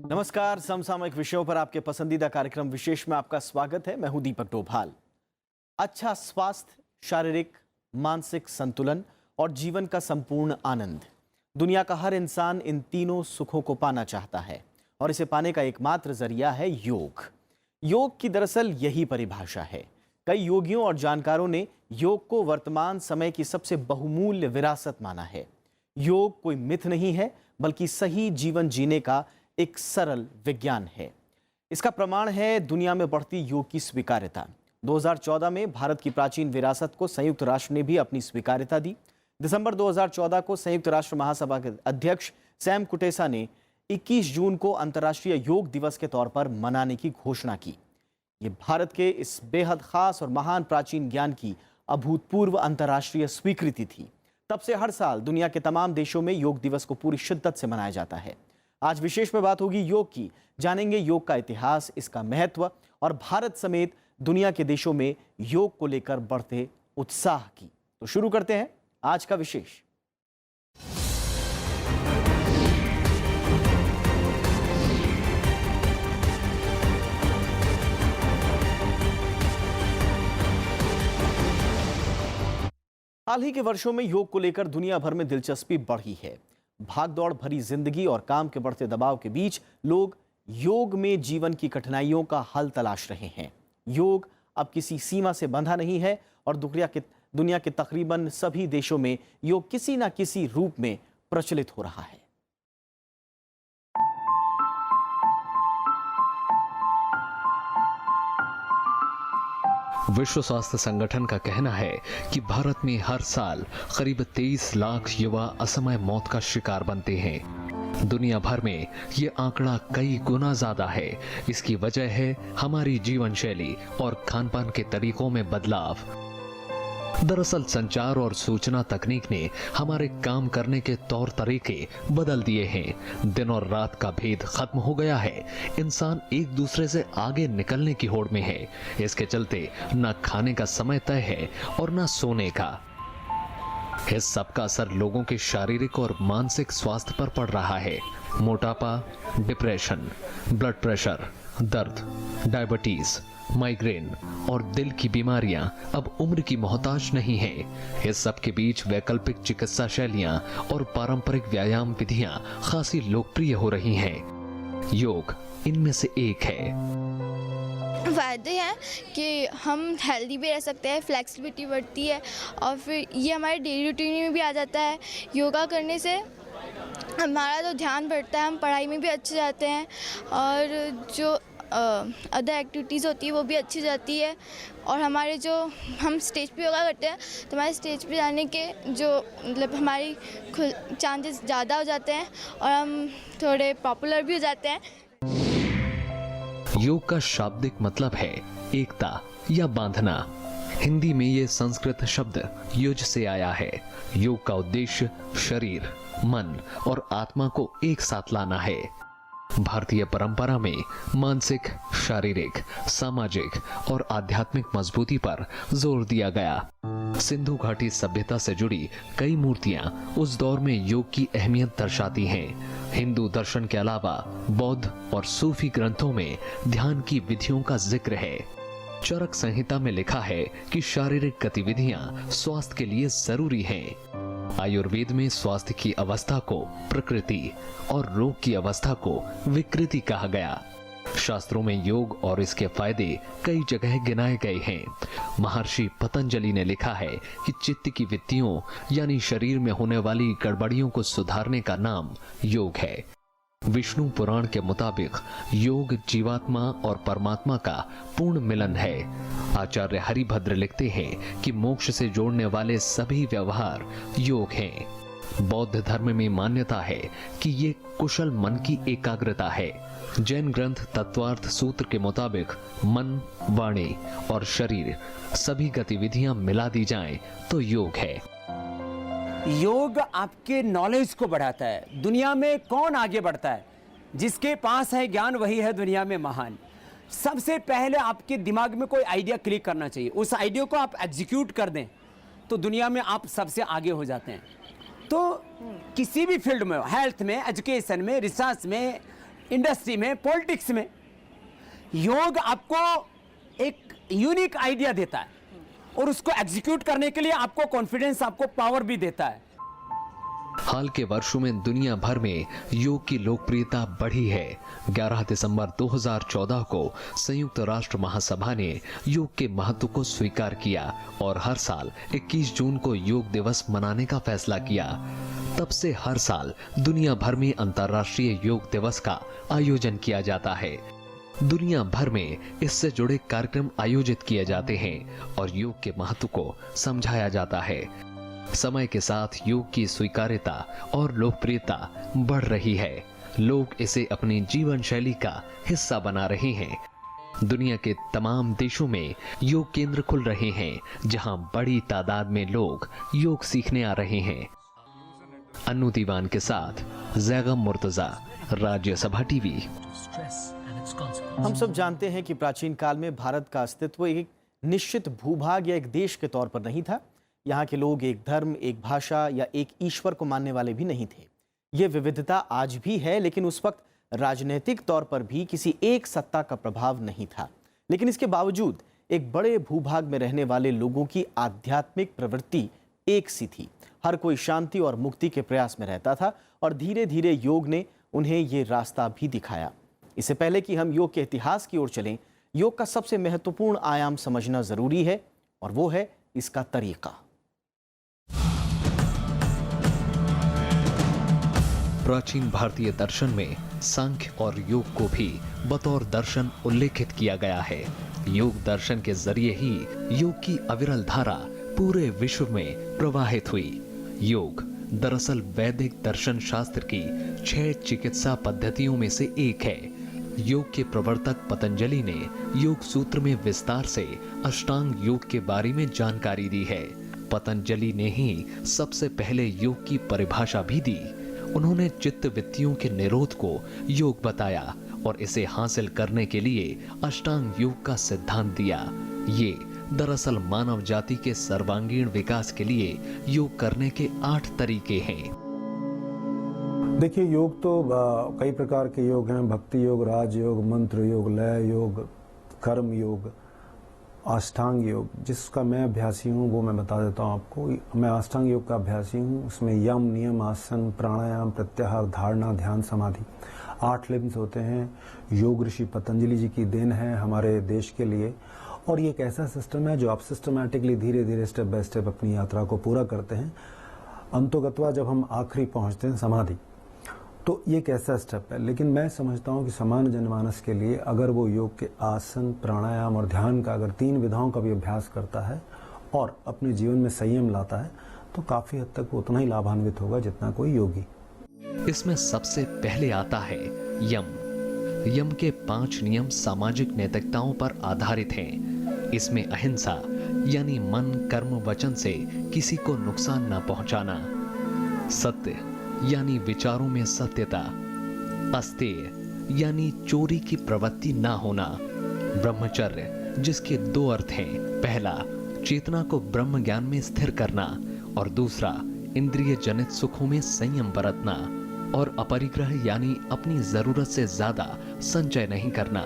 नमस्कार। समसामयिक विषयों पर आपके पसंदीदा कार्यक्रम विशेष में आपका स्वागत है। मैं हूं दीपक डोभाल। अच्छा स्वास्थ्य, शारीरिक मानसिक संतुलन और जीवन का संपूर्ण आनंद, दुनिया का हर इंसान इन तीनों सुखों को पाना चाहता है और इसे पाने का एकमात्र जरिया है योग। योग की दरअसल यही परिभाषा है। कई योगियों और जानकारों ने योग को वर्तमान समय की सबसे बहुमूल्य विरासत माना है। योग कोई मिथ नहीं है, बल्कि सही जीवन जीने का एक सरल विज्ञान है। इसका प्रमाण है दुनिया में बढ़ती योग की स्वीकार्यता। 2014 में भारत की प्राचीन विरासत को संयुक्त राष्ट्र ने भी अपनी स्वीकार्यता दी। दिसंबर 2014 को संयुक्त राष्ट्र महासभा के अध्यक्ष सैम कुटेसा ने 21 जून को अंतर्राष्ट्रीय योग दिवस के तौर पर मनाने की घोषणा की। ये भारत के इस बेहद खास और महान प्राचीन ज्ञान की अभूतपूर्व अंतर्राष्ट्रीय स्वीकृति थी। तब से हर साल दुनिया के तमाम देशों में योग दिवस को पूरी शिद्दत से मनाया जाता है। आज विशेष में बात होगी योग की। जानेंगे योग का इतिहास, इसका महत्व और भारत समेत दुनिया के देशों में योग को लेकर बढ़ते उत्साह की। तो शुरू करते हैं आज का विशेष। हाल ही के वर्षों में योग को लेकर दुनिया भर में दिलचस्पी बढ़ी है। भागदौड़ भरी जिंदगी और काम के बढ़ते दबाव के बीच लोग योग में जीवन की कठिनाइयों का हल तलाश रहे हैं। योग अब किसी सीमा से बंधा नहीं है और दुनिया के तकरीबन सभी देशों में योग किसी न किसी रूप में प्रचलित हो रहा है। विश्व स्वास्थ्य संगठन का कहना है कि भारत में हर साल करीब 23 लाख युवा असमय मौत का शिकार बनते हैं। दुनिया भर में ये आंकड़ा कई गुना ज्यादा है। इसकी वजह है हमारी जीवन शैली और खान-पान के तरीकों में बदलाव। दरअसल संचार और सूचना तकनीक ने हमारे काम करने के तौर तरीके बदल दिए हैं। दिन और रात का भेद खत्म हो गया है। इंसान एक दूसरे से आगे निकलने की होड़ में है। इसके चलते न खाने का समय तय है और न सोने का। इस सब का असर लोगों के शारीरिक और मानसिक स्वास्थ्य पर पड़ रहा है। मोटापा, डिप्रेशन, ब्लड प्रेशर, दर्द, डायबिटीज, माइग्रेन और दिल की बीमारियां अब उम्र की मोहताज नहीं है। इस सब के बीच वैकल्पिक चिकित्सा शैलियां और पारंपरिक व्यायाम विधियां खासी लोकप्रिय हो रही हैं। योग इनमें से एक है। फ़ायदे हैं कि हम हेल्दी भी रह सकते हैं, फ्लेक्सिबिलिटी बढ़ती है और फिर ये हमारे डेली रूटीन में भी आ जाता है। योगा करने से हमारा जो ध्यान बढ़ता है, हम पढ़ाई में भी अच्छे जाते हैं और जो अदर एक्टिविटीज़ होती है वो भी अच्छी जाती है। और हमारे जो हम स्टेज पे योगा करते हैं तो हमारे स्टेज पे जाने के जो मतलब हमारी चांसेस ज़्यादा हो जाते हैं और हम थोड़े पॉपुलर भी हो जाते हैं। योग का शाब्दिक मतलब है एकता या बांधना। हिंदी में ये संस्कृत शब्द युज से आया है। योग का उद्देश्य शरीर, मन और आत्मा को एक साथ लाना है। भारतीय परंपरा में मानसिक, शारीरिक, सामाजिक और आध्यात्मिक मजबूती पर जोर दिया गया। सिंधु घाटी सभ्यता से जुड़ी कई मूर्तियां उस दौर में योग की अहमियत दर्शाती हैं। हिंदू दर्शन के अलावा बौद्ध और सूफी ग्रंथों में ध्यान की विधियों का जिक्र है। चरक संहिता में लिखा है कि शारीरिक गतिविधियां स्वास्थ्य के लिए जरूरी हैं। आयुर्वेद में स्वास्थ्य की अवस्था को प्रकृति और रोग की अवस्था को विकृति कहा गया। शास्त्रों में योग और इसके फायदे कई जगह गिनाए गए हैं। महर्षि पतंजलि ने लिखा है कि चित्त की वृत्तियों यानी शरीर में होने वाली गड़बड़ियों को सुधारने का नाम योग है। विष्णु पुराण के मुताबिक योग जीवात्मा और परमात्मा का पूर्ण मिलन है। आचार्य हरिभद्र लिखते हैं कि मोक्ष से जोड़ने वाले सभी व्यवहार योग हैं। बौद्ध धर्म में मान्यता है कि ये कुशल मन की एकाग्रता है। जैन ग्रंथ तत्वार्थ सूत्र के मुताबिक मन, वाणी और शरीर सभी गतिविधियां मिला दी जाएं तो योग है। योग आपके नॉलेज को बढ़ाता है। दुनिया में कौन आगे बढ़ता है? जिसके पास है ज्ञान वही है दुनिया में महान। सबसे पहले आपके दिमाग में कोई आइडिया क्लिक करना चाहिए। उस आइडिया को आप एग्जीक्यूट कर दें तो दुनिया में आप सबसे आगे हो जाते हैं। तो किसी भी फील्ड में, हेल्थ में, एजुकेशन में, रिसर्च में, इंडस्ट्री में, पॉलिटिक्स में। योग आपको एक यूनिक आइडिया देता है और उसको एग्जीक्यूट करने के लिए आपको कॉन्फिडेंस, आपको पावर भी देता है। हाल के वर्षों में दुनिया भर में योग की लोकप्रियता बढ़ी है। 11 दिसंबर 2014 को संयुक्त राष्ट्र महासभा ने योग के महत्व को स्वीकार किया और हर साल 21 जून को योग दिवस मनाने का फैसला किया। तब से हर साल दुनिया भर में अंतर्राष्ट्रीय योग दिवस का आयोजन किया जाता है। दुनिया भर में इससे जुड़े कार्यक्रम आयोजित किए जाते हैं और योग के महत्व को समझाया जाता है। समय के साथ योग की स्वीकार्यता और लोकप्रियता बढ़ रही है। लोग इसे अपनी जीवन शैली का हिस्सा बना रहे हैं। दुनिया के तमाम देशों में योग केंद्र खुल रहे हैं, जहां बड़ी तादाद में लोग योग सीखने आ रहे हैं। अन्नू दीवान के साथ जैगम मुर्तजा, राज्यसभा टीवी। हम सब जानते हैं कि प्राचीन काल में भारत का अस्तित्व एक निश्चित भूभाग या एक देश के तौर पर नहीं था। यहाँ के लोग एक धर्म, एक भाषा या एक ईश्वर को मानने वाले भी नहीं थे। ये विविधता आज भी है, लेकिन उस वक्त राजनीतिक तौर पर भी किसी एक सत्ता का प्रभाव नहीं था। लेकिन इसके बावजूद एक बड़े भूभाग में रहने वाले लोगों की आध्यात्मिक प्रवृत्ति एक सी थी। हर कोई शांति और मुक्ति के प्रयास में रहता था और धीरे धीरे योग ने उन्हें ये रास्ता भी दिखाया। इससे पहले कि हम योग के इतिहास की ओर चलें, योग का सबसे महत्वपूर्ण आयाम समझना जरूरी है और वो है इसका तरीका। प्राचीन भारतीय दर्शन में सांख्य और योग को भी बतौर दर्शन उल्लेखित किया गया है। योग दर्शन के जरिए ही योग की अविरल धारा पूरे विश्व में प्रवाहित हुई। योग दरअसल वैदिक दर्शन शास्त्र की 6 चिकित्सा पद्धतियों में से एक है। योग के प्रवर्तक पतंजलि ने योग सूत्र में विस्तार से अष्टांग योग के बारे में जानकारी दी है। पतंजलि ने ही सबसे पहले योग की परिभाषा भी दी। उन्होंने चित्त वृत्तियों के निरोध को योग बताया और इसे हासिल करने के लिए अष्टांग योग का सिद्धांत दिया। ये दरअसल मानव जाति के सर्वांगीण विकास के लिए योग करने के 8 तरीके हैं। देखिए, योग तो कई प्रकार के योग हैं। भक्ति योग, राज योग, मंत्र योग, लय योग, कर्म योग, अष्टांग योग। जिसका मैं अभ्यासी हूँ वो मैं बता देता हूँ आपको। मैं अष्टांग योग का अभ्यासी हूँ। उसमें यम, नियम, आसन, प्राणायाम, प्रत्याहार, धारणा, ध्यान, समाधि 8 लिम्स होते हैं। योग ऋषि पतंजलि जी की देन है हमारे देश के लिए। और ये एक ऐसा सिस्टम है जो आप सिस्टमैटिकली धीरे धीरे स्टेप बाय स्टेप अपनी यात्रा को पूरा करते हैं। अंतोगत्वा जब हम आखिरी पहुंचते हैं समाधि, तो ये एक ऐसा स्टेप है। लेकिन मैं समझता हूँ कि सामान्य जनमानस के लिए अगर वो योग के आसन, प्राणायाम और ध्यान का अगर 3 विधाओं का भी अभ्यास करता है और अपने जीवन में संयम लाता है, तो काफी हद तक वो उतना ही लाभान्वित होगा जितना कोई योगी। इसमें सबसे पहले आता है यम। यम के 5 नियम सामाजिक नैतिकताओं पर आधारित हैं। इसमें अहिंसा यानी मन, कर्म, वचन से किसी को नुकसान न पहुंचाना, सत्य यानी विचारों में सत्यता, अस्तेय यानी चोरी की प्रवृत्ति ना होना, ब्रह्मचर्य जिसके 2 अर्थ हैं। पहला, चेतना को ब्रह्म ज्ञान में स्थिर करना और दूसरा, इंद्रिय जनित सुखों में संयम बरतना, और अपरिग्रह यानी अपनी जरूरत से ज्यादा संचय नहीं करना।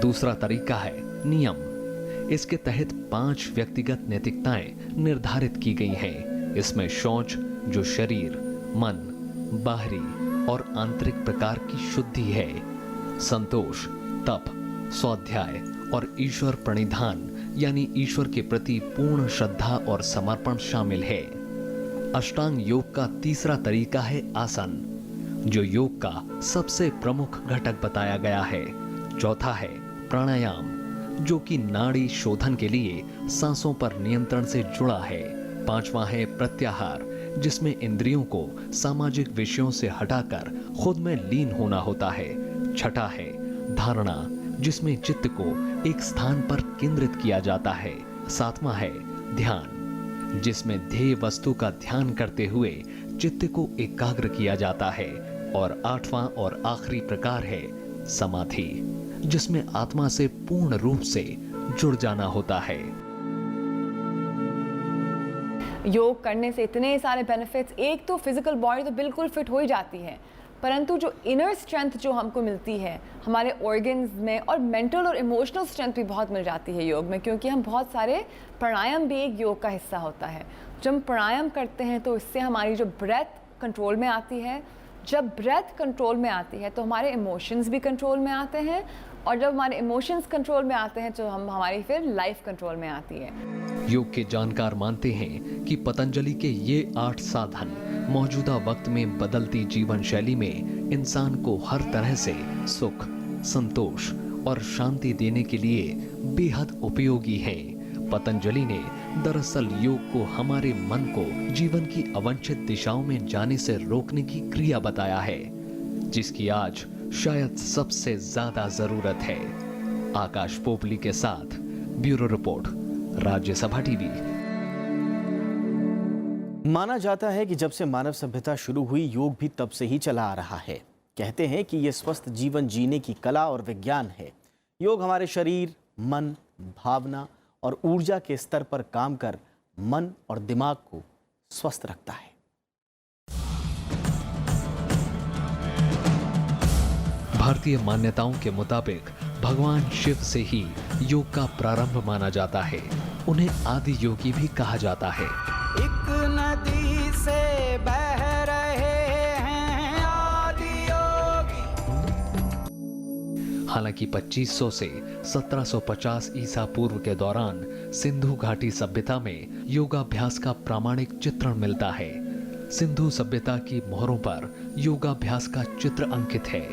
दूसरा तरीका है नियम। इसके तहत 5 व्यक्तिगत नैतिकताएं निर्धारित की गई हैं। इसमें शौच जो शरीर, मन, बाहरी और आंतरिक प्रकार की शुद्धि है, संतोष, तप, स्वाध्याय और ईश्वर प्रणिधान यानी ईश्वर के प्रति पूर्ण श्रद्धा और समर्पण शामिल है। अष्टांग योग का तीसरा तरीका है आसन, जो योग का सबसे प्रमुख घटक बताया गया है। चौथा है प्राणायाम, जो कि नाड़ी शोधन के लिए सांसों पर नियंत्रण से जुड़ा है। पांचवा है प्रत्याहार, जिसमें इंद्रियों को सामाजिक विषयों से हटाकर खुद में लीन होना होता है। छठा है धारणा, जिसमें चित्त को एक स्थान पर केंद्रित किया जाता है। सातवां है ध्यान, जिसमें ध्येय वस्तु का ध्यान करते हुए चित्त को एकाग्र किया जाता है। और 8वां और आखिरी प्रकार है समाधि, जिसमें आत्मा से पूर्ण रूप से जुड़ जाना होता है। योग करने से इतने सारे बेनिफिट्स, एक तो फिजिकल बॉडी तो बिल्कुल फिट हो ही जाती है, परंतु जो इनर स्ट्रेंथ जो हमको मिलती है हमारे ऑर्गन्स में, और मेंटल और इमोशनल स्ट्रेंथ भी बहुत मिल जाती है योग में, क्योंकि हम बहुत सारे प्राणायाम भी एक योग का हिस्सा होता है। जब हम प्राणायाम करते हैं तो इससे हमारी जो ब्रेथ कंट्रोल में आती है। जब ब्रेथ कंट्रोल में आती है तो हमारे इमोशंस भी कंट्रोल में आते हैं, और जब हमारे इमोशंस कंट्रोल में आते हैं तो हमारी फिर लाइफ कंट्रोल में आती है। योग के जानकार मानते हैं कि पतंजलि के ये 8 साधन मौजूदा वक्त में बदलती जीवन शैली में इंसान को हर तरह से सुख, संतोष और शांति देने के लिए बेहद उपयोगी हैं। पतंजलि ने दरअसल योग को हमारे मन को जीवन की अवांछित दिशाओं में जाने से रोकने की क्रिया बताया है, जिसकी आज शायद सबसे ज्यादा जरूरत है। आकाश पोपली के साथ ब्यूरो रिपोर्ट, राज्यसभा टीवी। माना जाता है कि जब से मानव सभ्यता शुरू हुई, योग भी तब से ही चला आ रहा है। कहते हैं कि यह स्वस्थ जीवन जीने की कला और विज्ञान है। योग हमारे शरीर, मन, भावना और ऊर्जा के स्तर पर काम कर मन और दिमाग को स्वस्थ रखता है। भारतीय मान्यताओं के मुताबिक भगवान शिव से ही योग का प्रारंभ माना जाता है। उन्हें आदि योगी भी कहा जाता है। एक नदी से बह रहे हैं आदि योगी। हालांकि 2500 से 1750 ईसा पूर्व के दौरान सिंधु घाटी सभ्यता में योगाभ्यास का प्रामाणिक चित्रण मिलता है। सिंधु सभ्यता की मोहरों पर योगाभ्यास का चित्र अंकित है,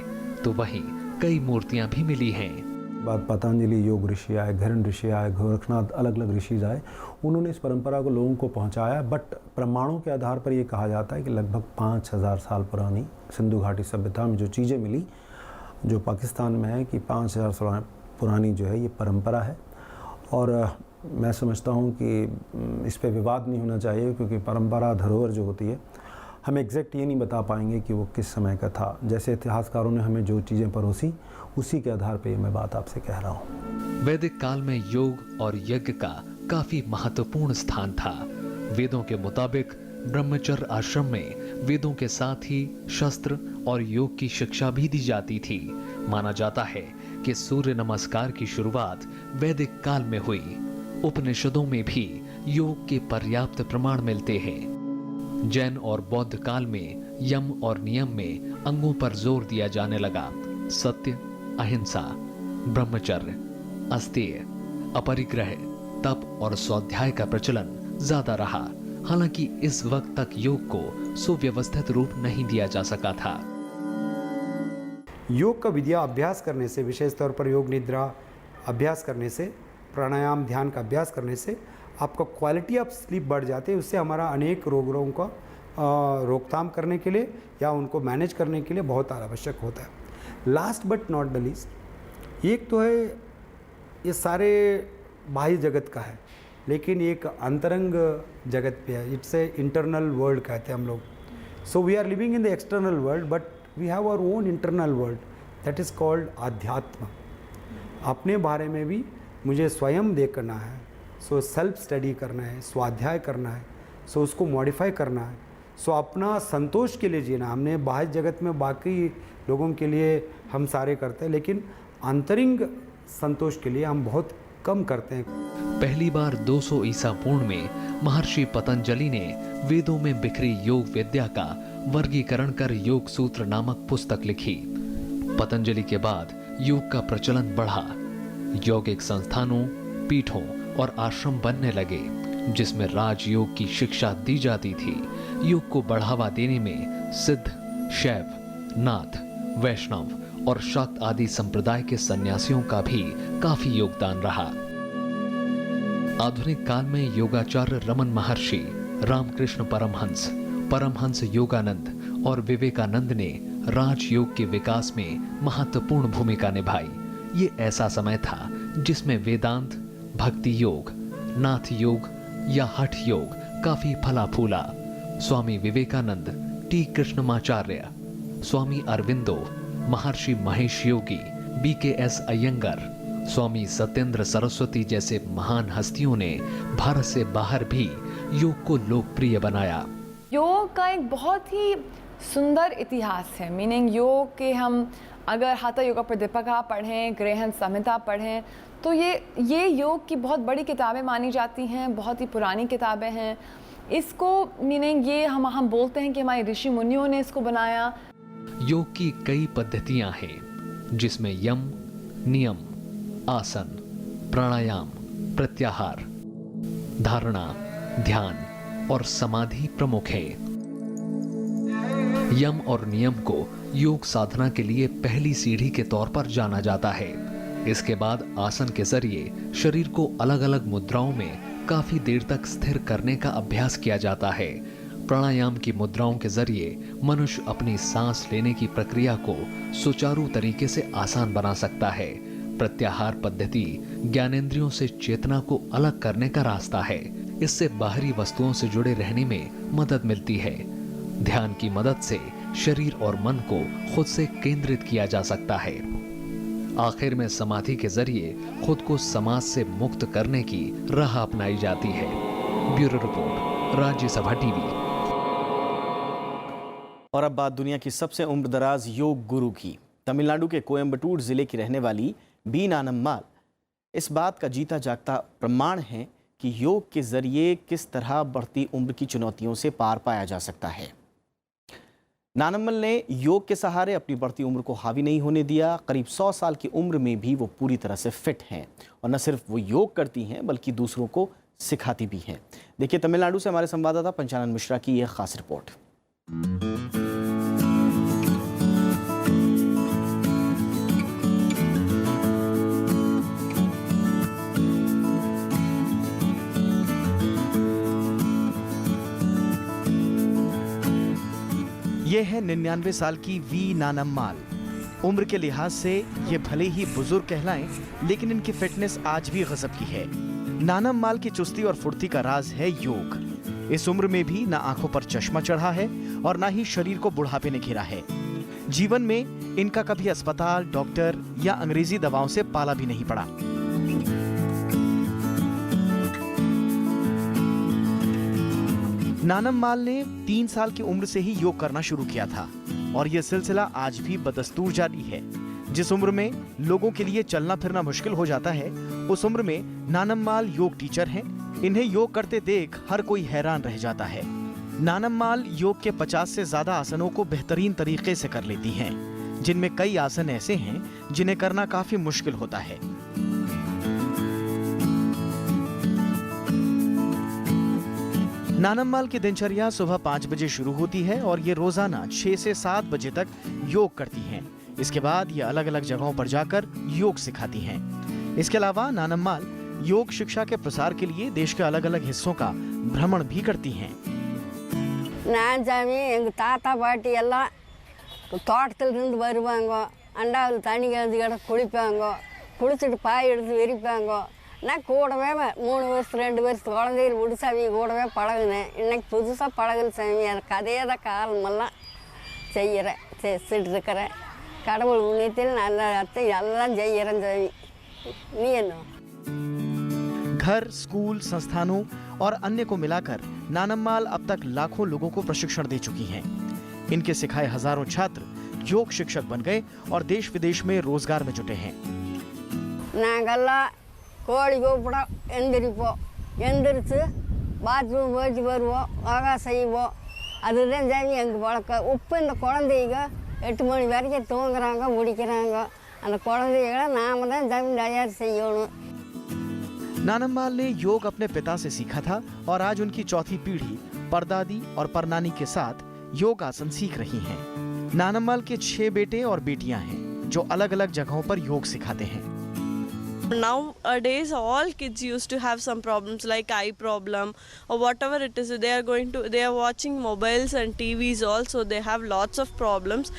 तो वहीं कई मूर्तियां भी मिली हैं। बाद पतंजलि योग ऋषि आए, घरण ऋषि आए, गोरखनाथ, अलग अलग ऋषि आए। उन्होंने इस परंपरा को लोगों को पहुंचाया। बट प्रमाणों के आधार पर यह कहा जाता है कि लगभग 5000 साल पुरानी सिंधु घाटी सभ्यता में जो चीज़ें मिली, जो पाकिस्तान में है, कि 5000 साल पुरानी जो है ये परंपरा है। और मैं समझता हूँ कि इस पर विवाद नहीं होना चाहिए, क्योंकि परंपरा धरोहर जो होती है, हम एग्जैक्ट ये नहीं बता पाएंगे कि वो किस समय का था। जैसे इतिहासकारों ने हमें जो चीज़ें परोसी, उसी के आधार पे मैं बात आपसे कह रहा हूँ। वैदिक काल में योग और यज्ञ का काफी महत्वपूर्ण स्थान था। वेदों के मुताबिक ब्रह्मचर्य आश्रम में वेदों के साथ ही शस्त्र और योग की शिक्षा भी दी जाती थी। माना जाता है कि सूर्य नमस्कार की शुरुआत वैदिक काल में हुई। उपनिषदों में भी योग के पर्याप्त प्रमाण मिलते हैं। जैन और बौद्ध काल में यम और नियम में अंगों पर जोर दिया जाने लगा। सत्य, अहिंसा, ब्रह्मचर्य, अस्तेय, अपरिग्रह, तप और स्वाध्याय का प्रचलन ज्यादा रहा। हालांकि इस वक्त तक योग को सुव्यवस्थित रूप नहीं दिया जा सका था। योग का विद्या अभ्यास करने से, विशेष तौर पर योग निद्रा अभ्यास करने से, प्राणायाम ध्यान का अभ्यास करने से आपका क्वालिटी ऑफ स्लीप बढ़ जाते हैं। उससे हमारा अनेक रोगों का रोकथाम करने के लिए या उनको मैनेज करने के लिए बहुत आवश्यक होता है। Last but not the least, एक तो है ये सारे बाह्य जगत का है, लेकिन एक अंतरंग जगत पे है। इट्स ए इंटरनल वर्ल्ड कहते हैं हम लोग। So we are living in the external world, but we have our own internal world, that is called adhyatma. अपने बारे में भी मुझे स्वयं देखना है, सो सेल्फ स्टडी करना है, स्वाध्याय करना है, सो उसको मॉडिफाई करना है, सो अपना संतोष के लिए जीना। हमने बाह्य जगत में बाकी लोगों के लिए हम सारे करते हैं, लेकिन आंतरिक संतोष के लिए हम बहुत कम करते हैं। पहली बार 200 ईसा पूर्व में महर्षि पतंजलि ने वेदों में बिखरी योग विद्या का वर्गीकरण कर योग सूत्र नामक पुस्तक लिखी। पतंजलि के बाद योग का प्रचलन बढ़ा। यौगिक संस्थानों, पीठों और आश्रम बनने लगे, जिसमें राजयोग की शिक्षा दी जाती थी। योग को बढ़ावा देने में सिद्ध, शैव, नाथ, वैष्णव और शाक्त आदि संप्रदाय के सन्यासियों का भी काफी योगदान रहा। आधुनिक काल में योगाचार्य रमन महर्षि, रामकृष्ण परमहंस, परमहंस योगानंद और विवेकानंद ने राजयोग के विकास में महत्वपूर्ण भूमिका निभाई। ये ऐसा समय था जिसमें वेदांत, भक्ति योग, नाथ योग या हठ योग काफी फला फूला। स्वामी विवेकानंद, टी कृष्णमाचार्य, स्वामी अरविंदो, महर्षि महेश योगी, BKS अयंगर, स्वामी सत्येंद्र सरस्वती जैसे महान हस्तियों ने भारत से बाहर भी योग को लोकप्रिय बनाया। योग का एक बहुत ही सुंदर इतिहास है। मीनिंग योग के हम अगर हाथा योगा प्रदीपिका पढ़ें, गृहस्थ संहिता पढ़ें, तो ये योग की बहुत बड़ी किताबें मानी जाती हैं, बहुत ही पुरानी किताबें हैं। इसको मीनिंग ये हम बोलते हैं कि हमारे ऋषि मुनियों ने इसको बनाया। योग की कई पद्धतियां हैं, जिसमें यम, नियम, आसन, प्राणायाम, प्रत्याहार, धारणा, ध्यान और समाधि प्रमुख है। यम और नियम को योग साधना के लिए पहली सीढ़ी के तौर पर जाना जाता है। इसके बाद आसन के जरिए शरीर को अलग अलग मुद्राओं में काफी देर तक स्थिर करने का अभ्यास किया जाता है। प्राणायाम की मुद्राओं के जरिए मनुष्य अपनी सांस लेने की प्रक्रिया को सुचारू तरीके से आसान बना सकता है। प्रत्याहार पद्धति ज्ञानेंद्रियों से चेतना को अलग करने का रास्ता है। इससे बाहरी वस्तुओं से जुड़े रहने में मदद मिलती है। ध्यान की मदद से शरीर और मन को खुद से केंद्रित किया जा सकता है। आखिर में समाधि के जरिए खुद को समाज से मुक्त करने की राह अपनाई जाती है। Bureau report, Rajya Sabha TV. और अब बात दुनिया की सबसे उम्रदराज योग गुरु की। तमिलनाडु के कोयम्बटूर जिले की रहने वाली बी नानम्माल इस बात का जीता जागता प्रमाण है कि योग के जरिए किस तरह बढ़ती उम्र की चुनौतियों से पार पाया जा सकता है। नानम्मल ने योग के सहारे अपनी बढ़ती उम्र को हावी नहीं होने दिया। करीब 100 साल की उम्र में भी वो पूरी तरह से फिट हैं और न सिर्फ वो योग करती हैं बल्कि दूसरों को सिखाती भी हैं। देखिए तमिलनाडु से हमारे संवाददाता पंचानन मिश्रा की यह खास रिपोर्ट। ये है 99 साल की वी नानम्माल। उम्र के लिहाज से ये भले ही बुजुर्ग कहलाएं, लेकिन इनकी फिटनेस आज भी गजब की है। नानम्माल की चुस्ती और फुर्ती का राज है योग। इस उम्र में भी ना आंखों पर चश्मा चढ़ा है और ना ही शरीर को बुढ़ापे ने घेरा है। जीवन में इनका कभी अस्पताल, डॉक्टर या अंग्रेजी दवाओं से पाला भी नहीं पड़ा। नानम्माल ने 3 साल की उम्र से ही योग करना शुरू किया था और यह सिलसिला आज भी बदस्तूर जारी है। जिस उम्र में लोगों के लिए चलना फिरना मुश्किल हो जाता है, उस उम्र में नानम्माल योग टीचर हैं। इन्हें योग करते देख हर कोई हैरान रह जाता है। नानम्माल योग के 50 से ज्यादा आसनों को बेहतरीन तरीके से कर लेती हैं, जिनमें कई आसन ऐसे हैं जिन्हें करना काफी मुश्किल होता है। नानम्माल की दिनचर्या सुबह 5 बजे शुरू होती है और ये रोजाना 6 से 7 बजे तक योग करती हैं। इसके बाद ये अलग अलग जगहों पर जाकर योग सिखाती हैं। इसके अलावा नानम्माल योग शिक्षा के प्रसार के लिए देश के अलग अलग हिस्सों का भ्रमण भी करती हैं। நான் சாமி எங்கள் தாத்தா பாட்டி எல்லாம் தோட்டத்திலிருந்து வருவாங்க, அண்டாவில் தண்ணி கலந்து கிட குளிப்பாங்க, குளிச்சுட்டு பாய் எடுத்து விரிப்பாங்க. நான் கூடவே 3 வருஷம் 2 வருஷம் குழந்தைகள் விடுசாமி கூடவே பழகுனேன். இன்னைக்கு புதுசாக பழகுன சாமி, எனக்கு அதே தான் காலமெல்லாம் செய்கிறேன், செஞ்சுட்டு இருக்கிறேன். கடவுள் புண்ணியத்தில் நல்ல அர்த்தம் எல்லாம் செய்கிறேன் சாமி. நீ என்ன? घर, स्कूल, संस्थानों और अन्य को मिलाकर नानम्माल अब तक लाखों लोगों को प्रशिक्षण दे चुकी हैं। इनके सिखाए हजारों छात्र योग शिक्षक बन गए और देश विदेश में रोजगार में जुटे हैं। நாங்கெல்லாம் கோழி கூப்பிடும், எந்திரிப்போம், எந்திரிச்சு பாத்ரூம் போயிட்டு வருவோம், யோகா செய்வோம். அதுதான் சாமி எங்கள் பழக்கம். இப்போ இந்த குழந்தைங்க 8 மணி வரைக்கும் தூங்குறாங்க, முடிக்கிறாங்க. அந்த குழந்தைகளை நாம தான் சாமி தயார் செய்யணும். नानम्माल ने योग अपने पिता से सीखा था और आज उनकी चौथी पीढ़ी परदादी और परनानी के साथ योग आसन सीख रही हैं। नानम्माल के 6 बेटे और बेटियां हैं जो अलग अलग जगहों पर योग सिखाते हैं। Nowadays all kids used to have some problems like eye problem or whatever it is. They are watching mobiles and TVs also. They have lots of problems.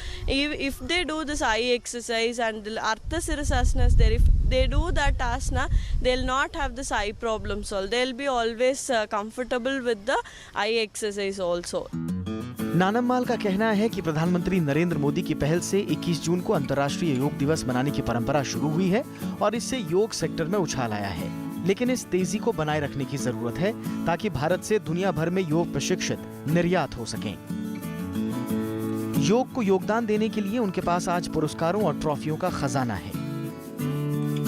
If they do this eye exercise and the Ardha Sirasasana is there, if they do that asana, they'll not have this eye problems. They'll be always comfortable with the eye exercise also. नानम्माल का कहना है कि प्रधानमंत्री नरेंद्र मोदी की पहल से 21 जून को अंतर्राष्ट्रीय योग दिवस मनाने की परंपरा शुरू हुई है और इससे योग सेक्टर में उछाल आया है। लेकिन इस तेजी को बनाए रखने की जरूरत है ताकि भारत से दुनिया भर में योग प्रशिक्षित निर्यात हो सकें। योग को योगदान देने के लिए उनके पास आज पुरस्कारों और ट्रॉफियों का खजाना है।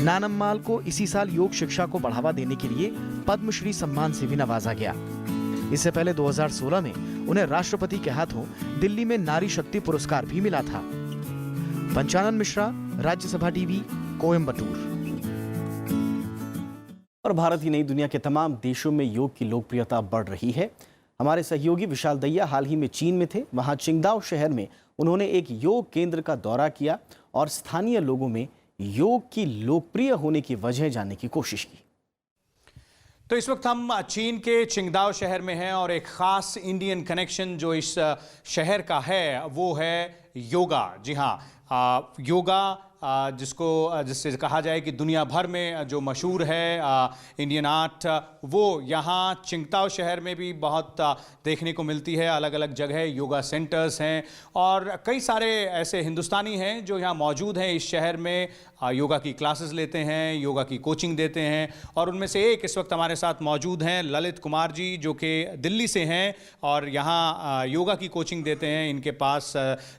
नानम्माल को इसी साल योग शिक्षा को बढ़ावा देने के लिए पद्मश्री सम्मान से भी नवाजा गया। इससे पहले 2016 में उन्हें राष्ट्रपति के हाथों दिल्ली में नारी शक्ति पुरस्कार भी मिला था। पंचानन मिश्रा, राज्यसभा टीवी, कोयम्बटूर। और भारत ही नहीं, दुनिया के तमाम देशों में योग की लोकप्रियता बढ़ रही है। हमारे सहयोगी विशाल दैया हाल ही में चीन में थे। वहां चिंगदाओ शहर में उन्होंने एक योग केंद्र का दौरा किया और स्थानीय लोगों में योग की लोकप्रिय होने की वजह जानने की कोशिश की। तो इस वक्त हम चीन के चिंगदाओ शहर में हैं और एक खास इंडियन कनेक्शन जो इस शहर का है वो है योगा। जी हाँ, योगा जिससे कहा जाए कि दुनिया भर में जो मशहूर है इंडियन आर्ट, वो यहाँ चिंगदाओ शहर में भी बहुत देखने को मिलती है। अलग अलग जगह योगा सेंटर्स हैं और कई सारे ऐसे हिंदुस्तानी हैं जो यहाँ मौजूद हैं इस शहर में, योगा की क्लासेस लेते हैं, योगा की कोचिंग देते हैं। और उनमें से एक इस वक्त हमारे साथ मौजूद हैं ललित कुमार जी, जो कि दिल्ली से हैं और यहाँ योगा की कोचिंग देते हैं। इनके पास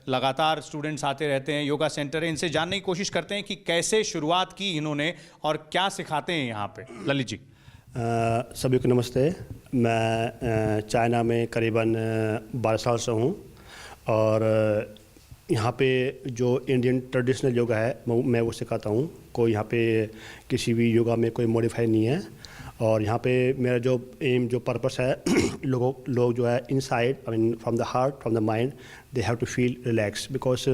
लगातार स्टूडेंट्स आते रहते हैं, योगा सेंटर है। इनसे जानने की कोशिश करते हैं कि कैसे शुरुआत की इन्होंने और क्या सिखाते हैं यहाँ पे। ललित जी। सभी को नमस्ते। मैं चाइना में करीबन 12 साल से हूँ और यहाँ पे जो इंडियन ट्रेडिशनल योगा है मैं वो सिखाता हूँ। कोई यहाँ पे किसी भी योगा में कोई मॉडिफाई नहीं है। और यहाँ पे मेरा जो एम, जो पर्पस है, लोग जो है inside, I mean from the heart, from the mind, they have to feel relax. Because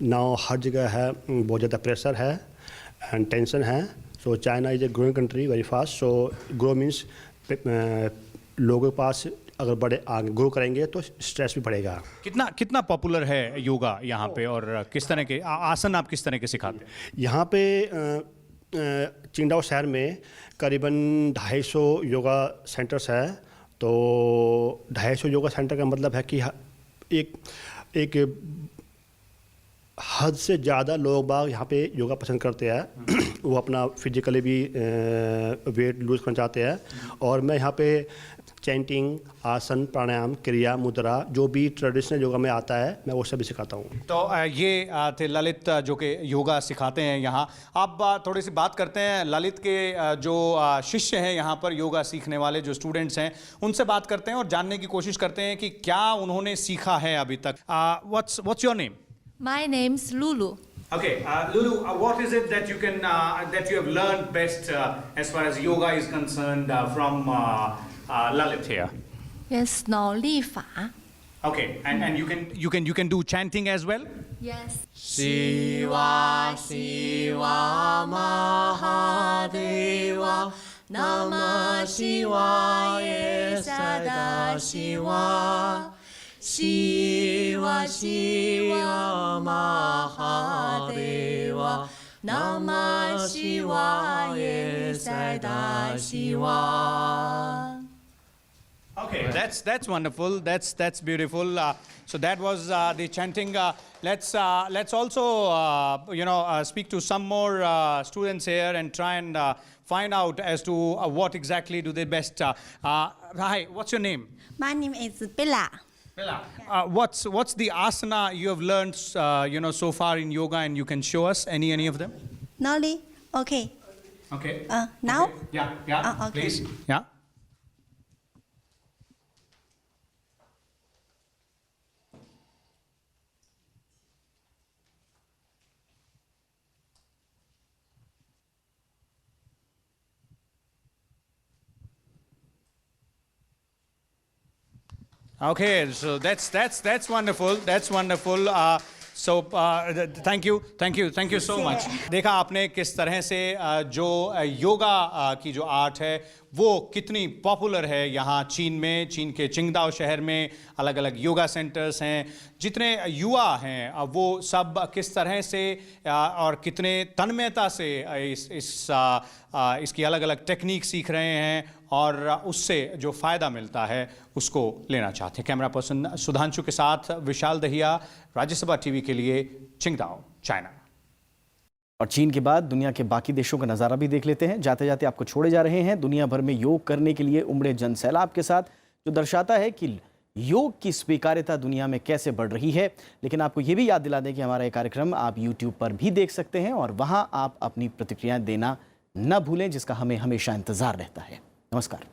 now हर जगह है बहुत ज़्यादा प्रेशर है एंड टेंशन है। So China is a growing country very fast. So grow means लोगों के पास अगर बड़े आगे ग्रो करेंगे तो स्ट्रेस भी बढ़ेगा। कितना पॉपुलर है योगा यहाँ पे और किस तरह के आसन आप किस तरह के सिखाते हैं? यहाँ पे चिंगदाओ शहर में करीबन 250 योगा सेंटर्स है। तो 250 योगा सेंटर का मतलब है कि एक हद से ज़्यादा लोग बाग यहाँ पे योगा पसंद करते हैं। वो अपना फिजिकली भी वेट लूज करना चाहते हैं। और मैं यहाँ पे चैंटिंग, आसन, प्राणायाम, क्रिया, मुद्रा, जो भी ट्रेडिशनल योगा में आता है मैं वो सभी सिखाता हूँ। तो ये थे ललित जो कि योगा सिखाते हैं यहाँ। अब थोड़ी सी बात करते हैं ललित के जो शिष्य हैं यहाँ पर, योगा सीखने वाले जो स्टूडेंट्स हैं, उनसे बात करते हैं और जानने की कोशिश करते हैं कि क्या उन्होंने सीखा है अभी तक। What's your name? My name's Lulu. Okay, Lulu, what is it that that you have learned best as far as yoga is concerned from Lalit here? Yes, 脑力法. Okay, and you can do chanting as well? Yes. Shiva Shiva Mahadeva Namah Shivaya Sada Shiva Shiva Shiva Mahadeva Namah Shivaya Sada Shiva. Okay, that's wonderful. That's beautiful. So that was the chanting. Let's also speak to some more students here and try and find out as to what exactly do they best. Hi, what's your name? My name is Bella. Bella, what's the asana you have learned so far in yoga, and you can show us any of them? Noli, okay. Okay. Now? Okay. Yeah. Okay. Please. Yeah. Okay, so that's wonderful. That's wonderful. Thank you so much. देखा आपने किस तरह से जो योगा की जो art है वो कितनी पॉपुलर है यहाँ चीन में। चीन के चिंगदाओ शहर में अलग अलग योगा सेंटर्स हैं। जितने युवा हैं वो सब किस तरह से और कितने तन्मयता से इसकी अलग अलग टेक्निक सीख रहे हैं और उससे जो फ़ायदा मिलता है उसको लेना चाहते हैं। कैमरा पर्सन सुधांशु के साथ विशाल दहिया, राज्यसभा टीवी के लिए, चिंगदाओ, चाइना। और चीन के बाद दुनिया के बाकी देशों का नज़ारा भी देख लेते हैं। जाते जाते आपको छोड़े जा रहे हैं दुनिया भर में योग करने के लिए उमड़े जनसैलाब के साथ, जो दर्शाता है कि योग की स्वीकार्यता दुनिया में कैसे बढ़ रही है। लेकिन आपको ये भी याद दिला दें कि हमारा ये कार्यक्रम आप YouTube पर भी देख सकते हैं और वहाँ आप अपनी प्रतिक्रियाएं देना न भूलें, जिसका हमें हमेशा इंतज़ार रहता है। नमस्कार।